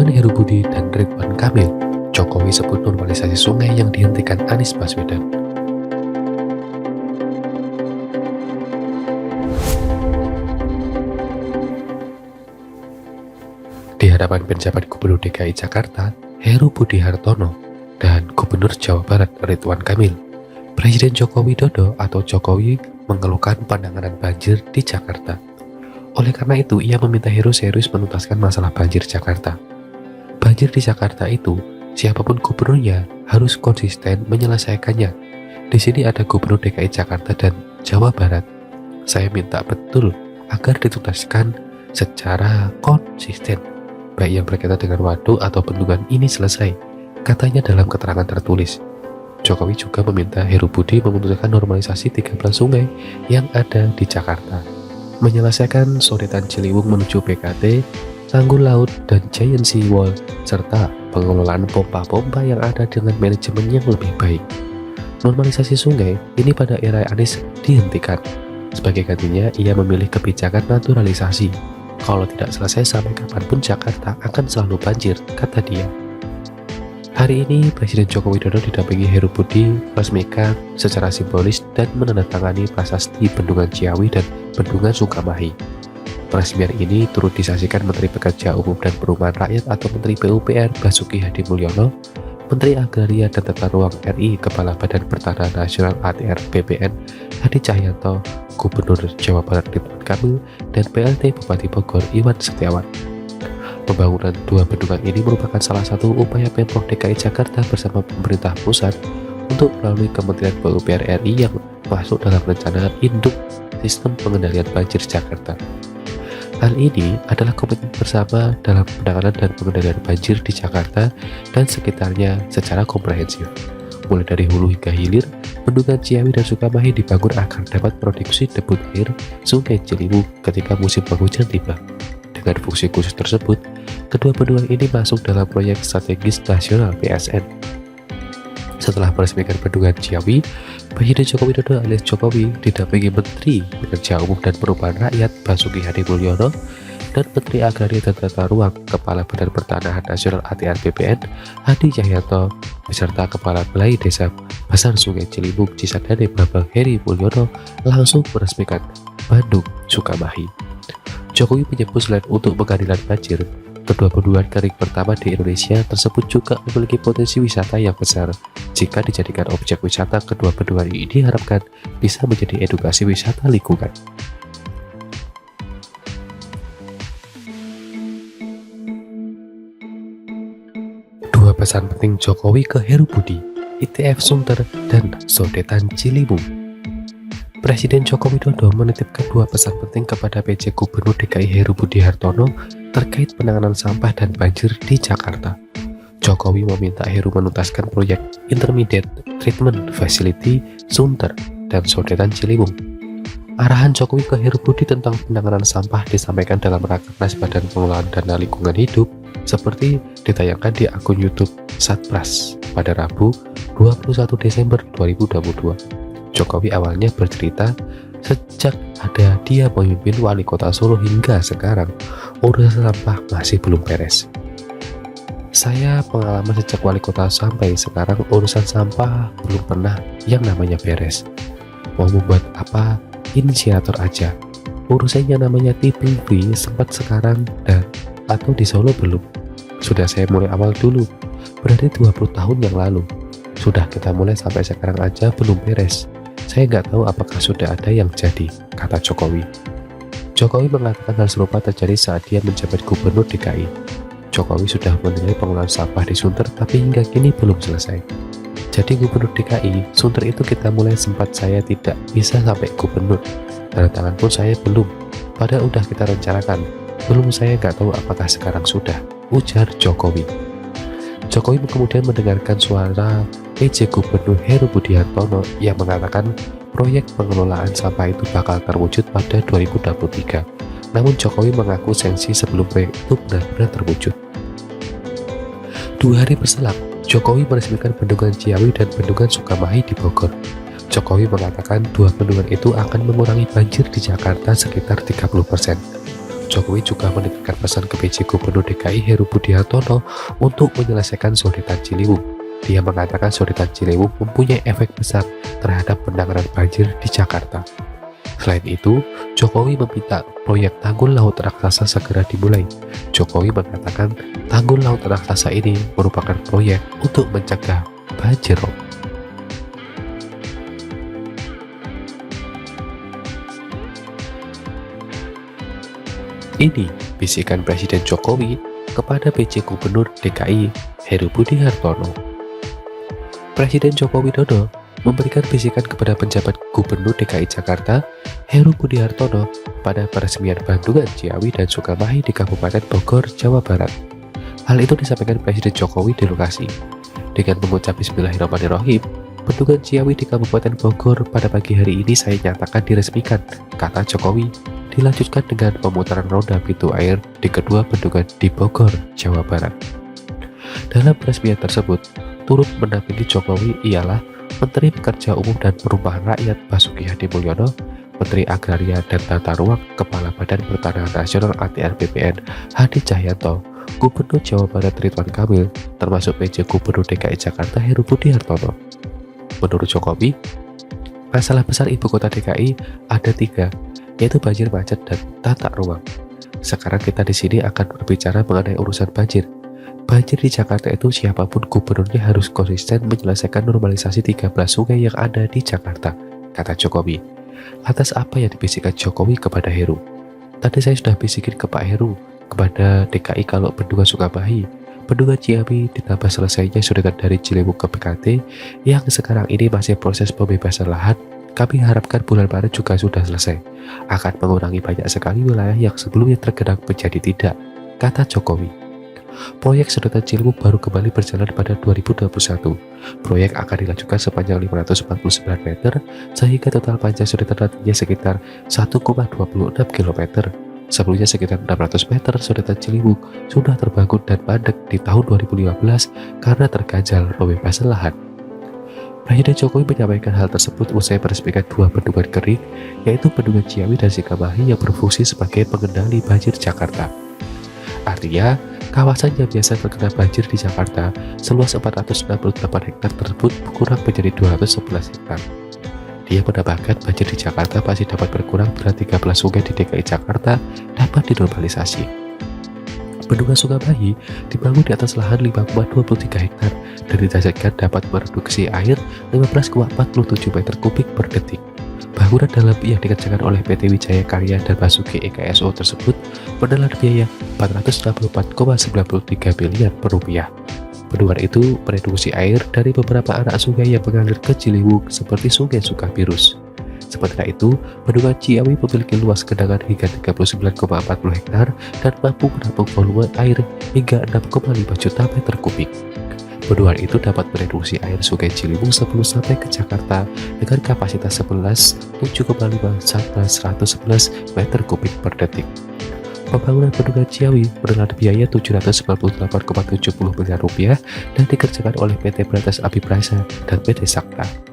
Zaman Heru Budi dan Ridwan Kamil, Jokowi sebut normalisasi sungai yang dihentikan Anies Baswedan. Di hadapan penjabat Gubernur DKI Jakarta, Heru Budi Hartono, dan Gubernur Jawa Barat Ridwan Kamil, Presiden Joko Widodo atau Jokowi mengeluhkan penanganan banjir di Jakarta. Oleh karena itu, ia meminta Heru serius menuntaskan masalah banjir Jakarta. Banjir di Jakarta itu, siapapun gubernurnya harus konsisten menyelesaikannya. Di sini ada Gubernur DKI Jakarta dan Jawa Barat. Saya minta betul agar dituntaskan secara konsisten, baik yang berkaitan dengan waduk atau bendungan ini selesai, katanya dalam keterangan tertulis. Jokowi juga meminta Heru Budi memutuskan normalisasi 13 sungai yang ada di Jakarta, menyelesaikan sodetan Ciliwung menuju BKT, tanggul laut dan giant sea wall, serta pengelolaan pompa-pompa yang ada dengan manajemen yang lebih baik. Normalisasi sungai ini pada era Anies dihentikan. Sebagai gantinya, ia memilih kebijakan naturalisasi. Kalau tidak selesai sampai kapanpun Jakarta akan selalu banjir, kata dia. Hari ini, Presiden Joko Widodo didampingi Heru Budi meresmikan secara simbolis dan menandatangani prasasti Bendungan Ciawi dan Bendungan Sukamahi. Peresmian ini turut disaksikan Menteri Pekerjaan Umum dan Perumahan Rakyat atau Menteri PUPR Basuki Hadi Mulyono, Menteri Agraria dan Tata Ruang RI, Kepala Badan Pertanahan Nasional ATR BPN Hadi Cahyanto, Gubernur Jawa Barat Ridwan Kamil, dan PLT Bupati Bogor Iwan Setiawan. Pembangunan dua bendungan ini merupakan salah satu upaya Pemprov DKI Jakarta bersama pemerintah pusat untuk melalui Kementerian PUPR RI yang masuk dalam rencana induk sistem pengendalian banjir Jakarta. Hal ini adalah komitmen bersama dalam penanganan dan pengendalian banjir di Jakarta dan sekitarnya secara komprehensif. Mulai dari hulu hingga hilir, Bendungan Ciawi dan Sukamahi dibangun agar dapat produksi debit air Sungai Ciliwung ketika musim penghujan tiba. Dengan fungsi khusus tersebut, kedua bendungan ini masuk dalam proyek strategis nasional PSN. Setelah meresmikan Bendungan Ciawi, Presiden Joko Widodo alias Jokowi didampingi Menteri Pekerjaan Umum dan Perumahan Rakyat Basuki Hadi Mulyono dan Menteri Agraria dan Tata Ruang Kepala Badan Pertanahan Nasional ATR BPN Hadi Cahyanto beserta Kepala Balai Desa Basar Sungai Ciliwung Cisadane Bambang Heri Mulyono langsung meresmikan Bendung Sukamahi. Jokowi menyebut selain untuk pengadilan banjir, kedua bendungan kering pertama di Indonesia tersebut juga memiliki potensi wisata yang besar. Jika dijadikan objek wisata, kedua bendungan ini diharapkan bisa menjadi edukasi wisata lingkungan. Dua pesan penting Jokowi ke Heru Budi, ITF Sunter dan sodetan Ciliwung. Presiden Joko Widodo menitipkan dua pesan penting kepada PJ Gubernur DKI Heru Budi Hartono terkait penanganan sampah dan banjir di Jakarta. Jokowi meminta Heru menuntaskan proyek Intermediate Treatment Facility Sunter dan sodetan Ciliwung. Arahan Jokowi ke Heru Budi tentang penanganan sampah disampaikan dalam Rakernas Badan Pengelolaan Dana Lingkungan Hidup seperti ditayangkan di akun YouTube Satpras pada Rabu 21 Desember 2022. Jokowi awalnya bercerita, sejak ada dia memimpin wali kota Solo hingga sekarang, urusan sampah masih belum beres. Saya pengalaman sejak wali kota sampai sekarang urusan sampah belum pernah yang namanya beres. Mau membuat apa, inisiator aja. Urusannya namanya tipping fee sempat sekarang dan atau di Solo belum. Sudah saya mulai awal dulu, berarti 20 tahun yang lalu. Sudah kita mulai sampai sekarang aja belum beres. Saya nggak tahu apakah sudah ada yang jadi, kata Jokowi. Jokowi mengatakan hal serupa terjadi saat dia menjabat Gubernur DKI. Jokowi sudah menilai pengelolaan sampah di Sunter tapi hingga kini belum selesai. Jadi Gubernur DKI, Sunter itu kita mulai sempat saya tidak bisa sampai Gubernur. Tanda tangan pun saya belum. Padahal udah kita rencanakan. Belum, saya nggak tahu apakah sekarang sudah, ujar Jokowi. Jokowi kemudian mendengarkan suara PJ Gubernur Heru Budi Hartono yang mengatakan proyek pengelolaan sampah itu bakal terwujud pada 2023. Namun Jokowi mengaku sensi sebelum proyek itu benar-benar terwujud. 2 hari berselang, Jokowi meresmikan Bendungan Ciawi dan Bendungan Sukamahi di Bogor. Jokowi mengatakan dua bendungan itu akan mengurangi banjir di Jakarta sekitar 30%. Jokowi juga menitipkan pesan ke PJ Gubernur DKI Heru Budi Hartono untuk menyelesaikan sodetan Ciliwung. Dia mengatakan sodetan Ciliwung mempunyai efek besar terhadap penanganan banjir di Jakarta. Selain itu, Jokowi meminta proyek tanggul laut raksasa segera dimulai. Jokowi mengatakan tanggul laut raksasa ini merupakan proyek untuk mencegah banjir rob. Ini bisikan Presiden Jokowi kepada PJ Gubernur DKI Heru Budi Hartono. Presiden Joko Widodo memberikan bisikan kepada penjabat Gubernur DKI Jakarta Heru Budi Hartono pada peresmian Bendungan Ciawi dan Sukamahi di Kabupaten Bogor, Jawa Barat. Hal itu disampaikan Presiden Jokowi di lokasi. Dengan mengucap Bismillahirrahmanirrahim, Bendungan Ciawi di Kabupaten Bogor pada pagi hari ini saya nyatakan diresmikan, kata Jokowi. Dilanjutkan dengan pemutaran roda pintu air di kedua bendungan di Bogor, Jawa Barat. Dalam peresmian tersebut, turut mendampingi Jokowi ialah Menteri Pekerja Umum dan Perumahan Rakyat Basuki Hadi Mulyono, Menteri Agraria dan Tata Ruang, Kepala Badan Pertanahan Nasional ATR BPN Hadi Cahyanto, Gubernur Jawa Barat Ridwan Kamil, termasuk PJ Gubernur DKI Jakarta Heru Budi Hartono. Menurut Jokowi, masalah besar ibu kota DKI ada 3, yaitu banjir, macet, dan tata ruang. Sekarang kita di sini akan berbicara mengenai urusan banjir. Banjir di Jakarta itu siapapun gubernurnya harus konsisten menyelesaikan normalisasi 13 sungai yang ada di Jakarta, kata Jokowi. Atas apa yang dibisikkan Jokowi kepada Heru? Tadi saya sudah bisikin ke Pak Heru, kepada DKI kalau Bendungan Sukamahi, Bendungan Ciawi ditambah selesainya sodetan dari Ciliwung ke BKT yang sekarang ini masih proses pembebasan lahan. Kami harapkan bulan Maret juga sudah selesai. Akan mengurangi banyak sekali wilayah yang sebelumnya tergenang menjadi tidak, kata Jokowi. Proyek sodetan Ciliwung baru kembali berjalan pada 2021. Proyek akan dilanjutkan sepanjang 549 meter, sehingga total panjang sodetan nantinya sekitar 1,26 km. Sebelumnya sekitar 600 meter sodetan Ciliwung sudah terbangun dan mandek di tahun 2015 karena terganjal pembebasan lahan. Presiden Jokowi menyampaikan hal tersebut usai meresmikan 2 bendungan kering, yaitu Bendungan Ciawi dan Sukamahi yang berfungsi sebagai pengendali banjir Jakarta. Artinya, kawasan yang biasa terkena banjir di Jakarta seluas 468 hektar tersebut berkurang menjadi 211 hektar. Dia menambahkan banjir di Jakarta masih dapat berkurang bila 13 sungai di DKI Jakarta dapat dinormalisasi. Bendungan Sukamahi dibangun di atas lahan 5,23 hektar dan ditargetkan dapat mereduksi air 15,47 meter kubik per detik. Bangunan dalam yang dikerjakan oleh PT Wijaya Karya dan Basuki EKSO tersebut menelan biaya 464,93 miliar rupiah. Bendungan itu mereduksi air dari beberapa anak sungai yang mengalir ke Ciliwung seperti Sungai Sukabirus. Sementara itu, Bendungan Ciawi memiliki luas genangan hingga 39,40 hektar dan mampu menampung volume air hingga 6,5 juta meter kubik. Bendungan itu dapat mereduksi air Sungai Ciliwung sebelum sampai ke Jakarta dengan kapasitas 7,5 sampai 111 meter kubik per detik. Pembangunan Bendungan Ciawi menelan biaya 798,70 miliar rupiah dan dikerjakan oleh PT Berantas Abipraya dan PT Sakta.